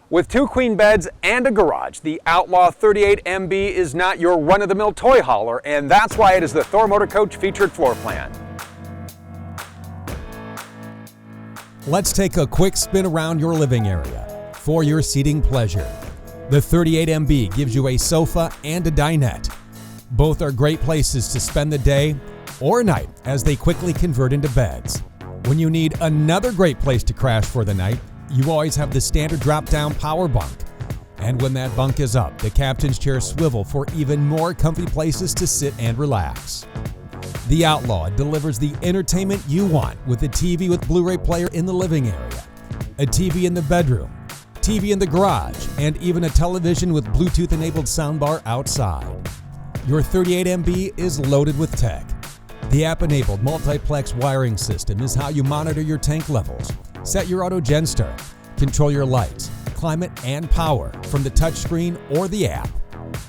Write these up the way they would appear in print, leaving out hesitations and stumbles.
With 2 queen beds and a garage, the Outlaw 38MB is not your run-of-the-mill toy hauler, and that's why it is the Thor Motor Coach featured floor plan. Let's take a quick spin around your living area for your seating pleasure. The 38MB gives you a sofa and a dinette. Both are great places to spend the day or night as they quickly convert into beds. When you need another great place to crash for the night, you always have the standard drop-down power bunk. And when that bunk is up, the captain's chair swivel for even more comfy places to sit and relax. The Outlaw delivers the entertainment you want with a TV with Blu-ray player in the living area, a TV in the bedroom, TV in the garage, and even a television with Bluetooth-enabled soundbar outside. Your 38MB is loaded with tech. The app-enabled multiplex wiring system is how you monitor your tank levels, set your auto gen start, control your lights, climate, and power from the touchscreen or the app.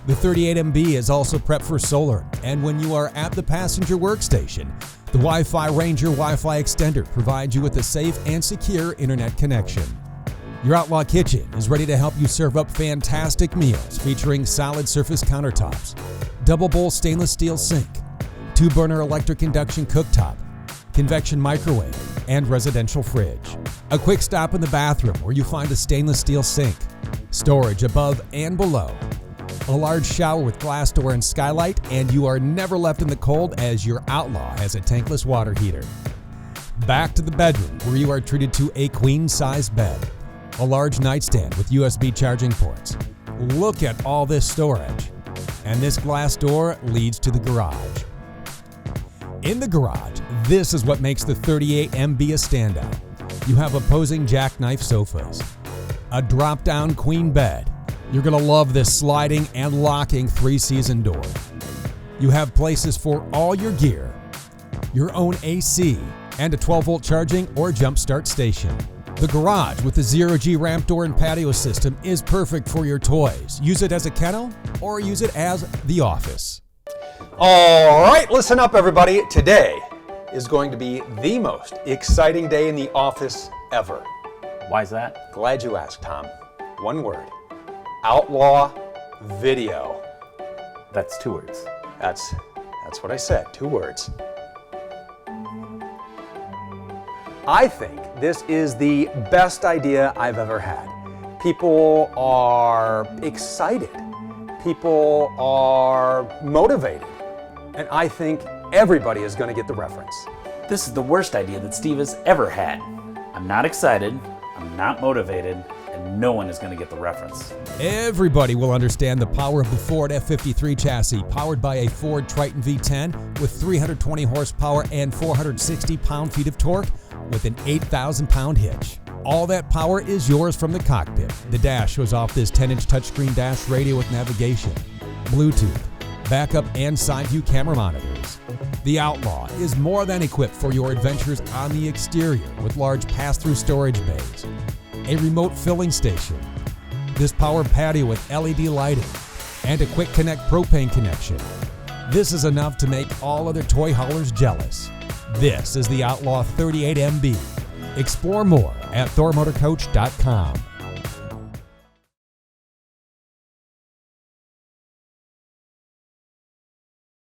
The 38MB is also prepped for solar, and when you are at the passenger workstation, the Wi-Fi Ranger Wi-Fi extender provides you with a safe and secure internet connection. Your Outlaw kitchen is ready to help you serve up fantastic meals featuring solid surface countertops, double bowl stainless steel sink, 2-burner electric induction cooktop, convection microwave, and residential fridge. A quick stop in the bathroom where you find a stainless steel sink, storage above and below, a large shower with glass door and skylight, and you are never left in the cold as your Outlaw has a tankless water heater. Back to the bedroom where you are treated to a queen-size bed, a large nightstand with USB charging ports. Look at all this storage. And this glass door leads to the garage. In the garage, this is what makes the 38MB a standout. You have opposing jackknife sofas, a drop-down queen bed. You're gonna love this sliding and locking 3-season door. You have places for all your gear, your own AC, and a 12-volt charging or jump start station. The garage with the 0G ramp door and patio system is perfect for your toys. Use it as a kennel or use it as the office. All right, listen up everybody. Today is going to be the most exciting day in the office ever. Why is that? Glad you asked, Tom. One word: Outlaw video. That's 2 words. That's what I said, 2 words. I think this is the best idea I've ever had. People are excited. People are motivated. And I think everybody is going to get the reference. This is the worst idea that Steve has ever had. I'm not excited, I'm not motivated, and no one is going to get the reference. Everybody will understand the power of the Ford F53 chassis, powered by a Ford Triton V10 with 320 horsepower and 460 pound-feet of torque with an 8,000-pound hitch. All that power is yours from the cockpit. The dash shows off this 10-inch touchscreen dash radio with navigation, Bluetooth, backup and side view camera monitors. The Outlaw is more than equipped for your adventures on the exterior with large pass-through storage bays, a remote filling station, this power patio with LED lighting, and a quick connect propane connection. This is enough to make all other toy haulers jealous. This is the Outlaw 38MB. Explore more at thormotorcoach.com.